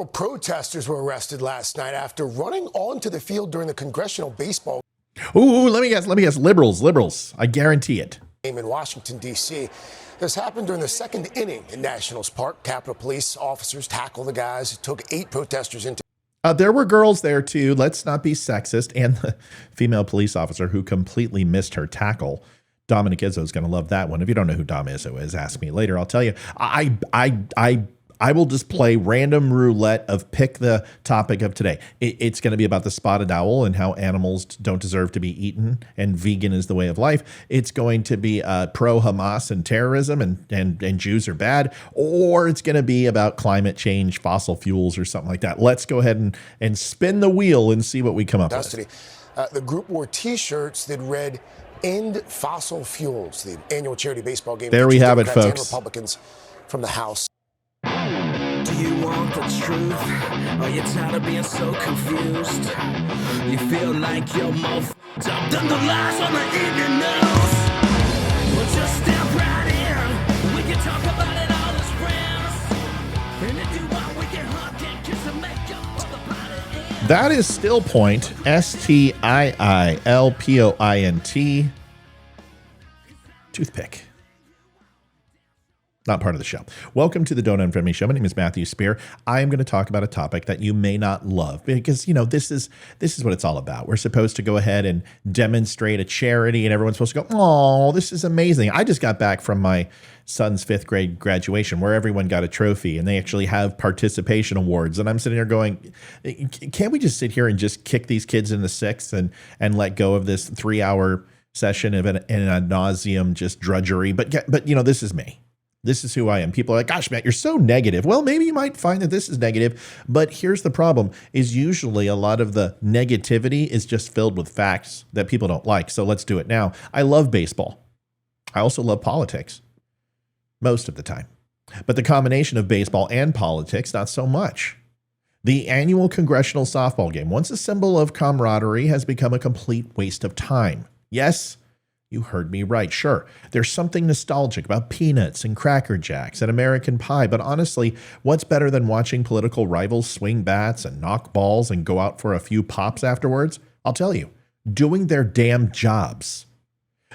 Protesters were arrested last night after running onto the field during the Congressional baseball Ooh, let me guess. Liberals. I guarantee it. game in Washington, D.C. This happened during the second inning in Nationals Park. Capitol Police officers tackled the guys who took 8 protesters into. There were girls there too. Let's not be sexist. And the female police officer who completely missed her tackle. Dominic Izzo is going to love that one. If you don't know who Dom Izzo is, ask me later. I'll tell you. I will just play random roulette of pick the topic of today. It's going to be about the spotted owl and how animals don't deserve to be eaten and vegan is the way of life. It's going to be pro-Hamas and terrorism and Jews are bad. Or it's going to be about climate change, fossil fuels or something like that. Let's go ahead and spin the wheel and see what we come up with. The group wore T-shirts that read, "End Fossil Fuels." The annual charity baseball game. There we have it, Democrats folks. and Republicans from the House. Do you want the truth? Are you tired of being so confused? You feel like you're more f***ed up than the lies on the evening news? Well, just step right in. We can talk about it all as friends. And if you want, we can hug and kiss and make up for the party end. That is Still Point, STIILPOINT. Toothpick. Not part of the show. Welcome to the Don't Unfriend Me Show. My name is Matthew Spear. I am going to talk about a topic that you may not love because, this is what it's all about. We're supposed to go ahead and demonstrate a charity and everyone's supposed to go, oh, this is amazing. I just got back from my son's 5th grade graduation where everyone got a trophy and they actually have participation awards. And I'm sitting there going, can't we just sit here and just kick these kids in the 6th and let go of this 3-hour session of an ad nauseum just drudgery? But this is me. This is who I am. People are like, gosh, Matt, you're so negative. Well, maybe you might find that this is negative, but here's the problem is usually a lot of the negativity is just filled with facts that people don't like. So let's do it now. I love baseball. I also love politics most of the time, but the combination of baseball and politics, not so much. The annual Congressional softball game, once a symbol of camaraderie, has become a complete waste of time. Yes, you heard me right. Sure, there's something nostalgic about peanuts and Cracker Jacks and American Pie, but honestly, what's better than watching political rivals swing bats and knock balls and go out for a few pops afterwards? I'll tell you, doing their damn jobs.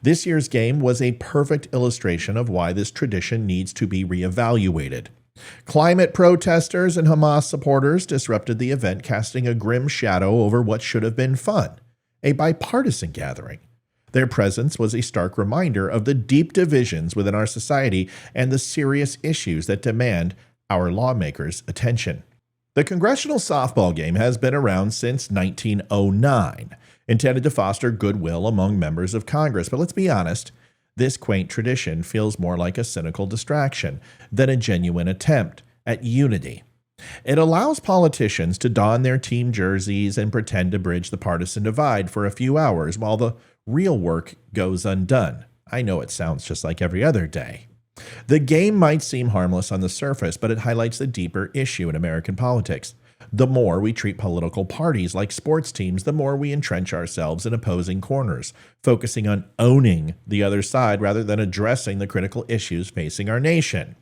This year's game was a perfect illustration of why this tradition needs to be reevaluated. Climate protesters and Hamas supporters disrupted the event, casting a grim shadow over what should have been fun, a bipartisan gathering. Their presence was a stark reminder of the deep divisions within our society and the serious issues that demand our lawmakers' attention. The Congressional softball game has been around since 1909, intended to foster goodwill among members of Congress. But let's be honest, this quaint tradition feels more like a cynical distraction than a genuine attempt at unity. It allows politicians to don their team jerseys and pretend to bridge the partisan divide for a few hours while the real work goes undone. I know it sounds just like every other day. The game might seem harmless on the surface, but it highlights the deeper issue in American politics. The more we treat political parties like sports teams, the more we entrench ourselves in opposing corners, focusing on owning the other side rather than addressing the critical issues facing our nation.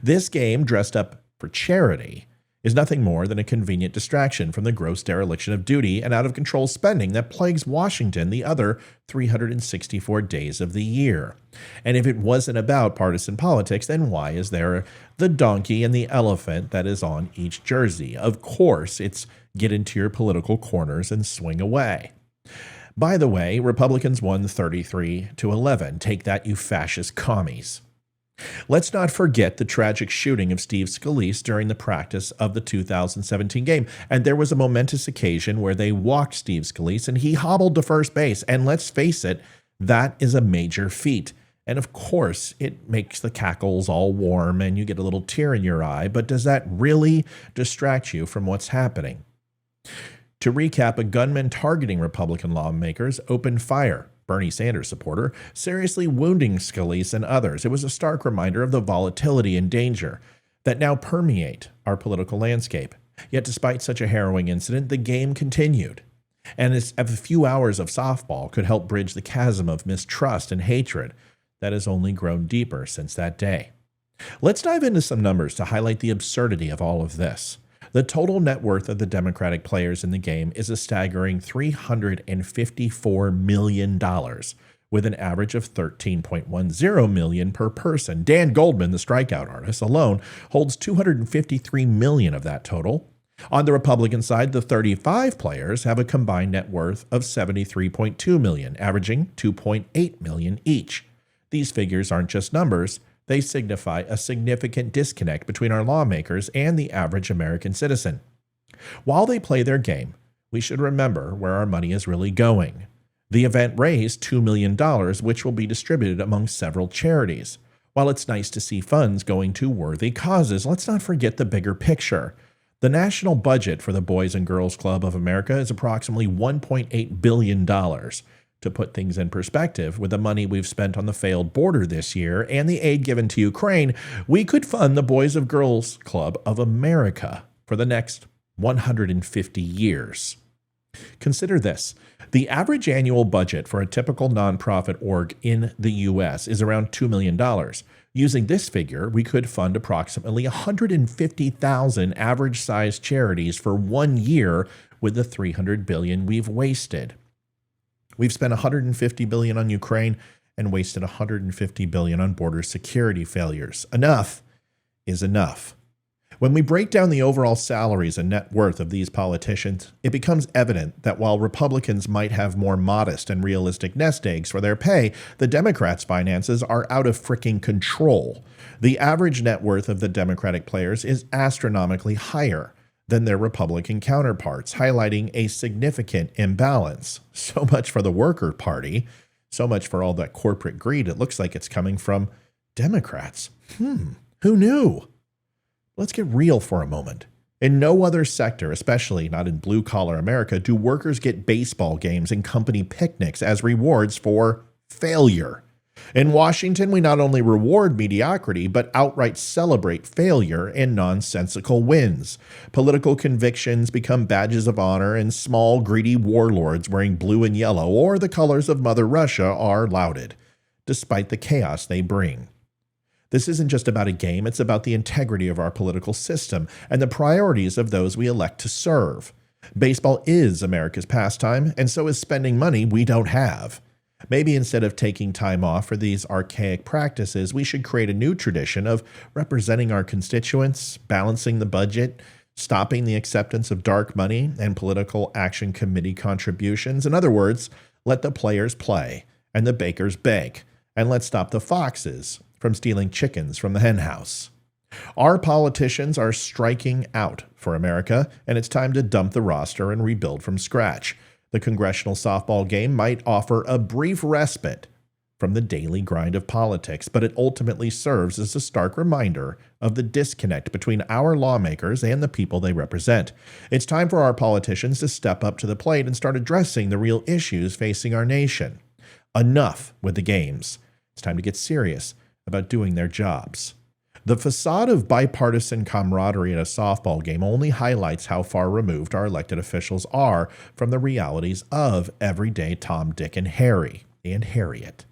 This game, dressed up for charity, is nothing more than a convenient distraction from the gross dereliction of duty and out-of-control spending that plagues Washington the other 364 days of the year. And if it wasn't about partisan politics, then why is there the donkey and the elephant that is on each jersey? Of course, it's get into your political corners and swing away. By the way, Republicans won 33-11. Take that, you fascist commies. Let's not forget the tragic shooting of Steve Scalise during the practice of the 2017 game. And there was a momentous occasion where they walked Steve Scalise and he hobbled to first base. And let's face it, that is a major feat. And of course, it makes the cackles all warm and you get a little tear in your eye. But does that really distract you from what's happening? To recap, a gunman targeting Republican lawmakers opened fire. Bernie Sanders supporter, seriously wounding Scalise and others. It was a stark reminder of the volatility and danger that now permeate our political landscape. Yet despite such a harrowing incident, the game continued. And as a few hours of softball could help bridge the chasm of mistrust and hatred that has only grown deeper since that day. Let's dive into some numbers to highlight the absurdity of all of this. The total net worth of the Democratic players in the game is a staggering $354 million, with an average of $13.10 million per person. Dan Goldman, the strikeout artist, alone holds $253 million of that total. On the Republican side, the 35 players have a combined net worth of $73.2 million, averaging $2.8 million each. These figures aren't just numbers. They signify a significant disconnect between our lawmakers and the average American citizen. While they play their game, we should remember where our money is really going. The event raised $2 million, which will be distributed among several charities. While it's nice to see funds going to worthy causes, let's not forget the bigger picture. The national budget for the Boys and Girls Club of America is approximately $1.8 billion. To put things in perspective, with the money we've spent on the failed border this year and the aid given to Ukraine, we could fund the Boys and Girls Club of America for the next 150 years. Consider this. The average annual budget for a typical nonprofit org in the U.S. is around $2 million. Using this figure, we could fund approximately 150,000 average-sized charities for 1 year with the $300 billion we've wasted. We've spent $150 billion on Ukraine and wasted $150 billion on border security failures. Enough is enough. When we break down the overall salaries and net worth of these politicians, it becomes evident that while Republicans might have more modest and realistic nest eggs for their pay, the Democrats' finances are out of freaking control. The average net worth of the Democratic players is astronomically higher than their Republican counterparts, highlighting a significant imbalance. So much for the worker party, so much for all that corporate greed. It looks like it's coming from Democrats. Who knew? Let's get real for a moment. In no other sector, especially not in blue-collar America, do workers get baseball games and company picnics as rewards for failure. In Washington, we not only reward mediocrity, but outright celebrate failure and nonsensical wins. Political convictions become badges of honor, and small, greedy warlords wearing blue and yellow, or the colors of Mother Russia, are lauded, despite the chaos they bring. This isn't just about a game, it's about the integrity of our political system and the priorities of those we elect to serve. Baseball is America's pastime, and so is spending money we don't have. Maybe instead of taking time off for these archaic practices, we should create a new tradition of representing our constituents, balancing the budget, stopping the acceptance of dark money and political action committee contributions. In other words, let the players play and the bakers bake, and let's stop the foxes from stealing chickens from the henhouse. Our politicians are striking out for America, and it's time to dump the roster and rebuild from scratch. The congressional softball game might offer a brief respite from the daily grind of politics, but it ultimately serves as a stark reminder of the disconnect between our lawmakers and the people they represent. It's time for our politicians to step up to the plate and start addressing the real issues facing our nation. Enough with the games. It's time to get serious about doing their jobs. The facade of bipartisan camaraderie at a softball game only highlights how far removed our elected officials are from the realities of everyday Tom, Dick, and Harry, and Harriet.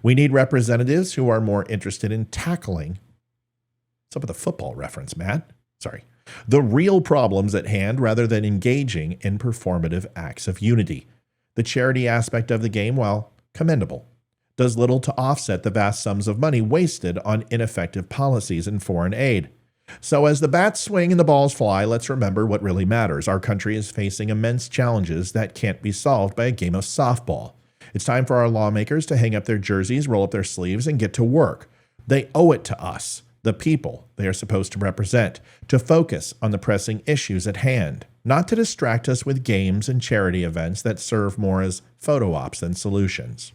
We need representatives who are more interested in tackling, what's up with the football reference, Matt? Sorry. The real problems at hand rather than engaging in performative acts of unity. The charity aspect of the game, while commendable, does little to offset the vast sums of money wasted on ineffective policies and foreign aid. So as the bats swing and the balls fly, let's remember what really matters. Our country is facing immense challenges that can't be solved by a game of softball. It's time for our lawmakers to hang up their jerseys, roll up their sleeves, and get to work. They owe it to us, the people they are supposed to represent, to focus on the pressing issues at hand, not to distract us with games and charity events that serve more as photo ops than solutions.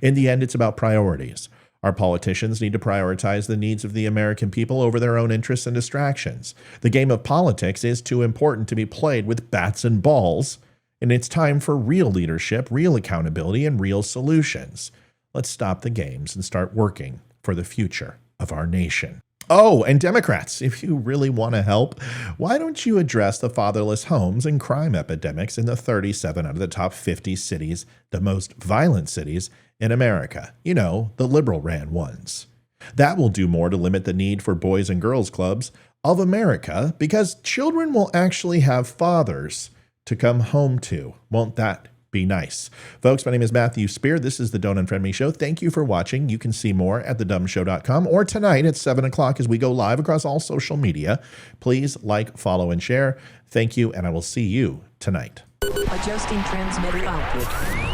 In the end, it's about priorities. Our politicians need to prioritize the needs of the American people over their own interests and distractions. The game of politics is too important to be played with bats and balls, and it's time for real leadership, real accountability, and real solutions. Let's stop the games and start working for the future of our nation. Oh, and Democrats, if you really want to help, why don't you address the fatherless homes and crime epidemics in the 37 out of the top 50 cities, the most violent cities in America? You know, the liberal-ran ones. That will do more to limit the need for boys and girls clubs of America, because children will actually have fathers to come home to. Won't that be nice? Folks, my name is Matthew Spear. This is the Don't Unfriend Me Show. Thank you for watching. You can see more at thedumshow.com or tonight at 7 o'clock as we go live across all social media. Please like, follow, and share. Thank you, and I will see you tonight. Adjusting transmitter output.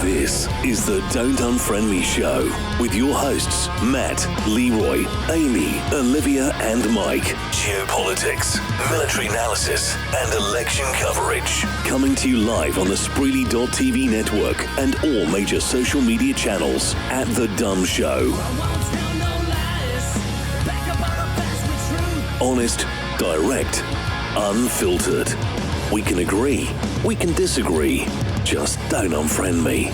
This is the Don't Unfriend Me Show with your hosts, Matt, Leroy, Amy, Olivia, and Mike. Geopolitics, military analysis, and election coverage. Coming to you live on the Spreely.tv network and all major social media channels at The DUM Show. Honest, direct, unfiltered. We can agree, we can disagree. Just don't unfriend me.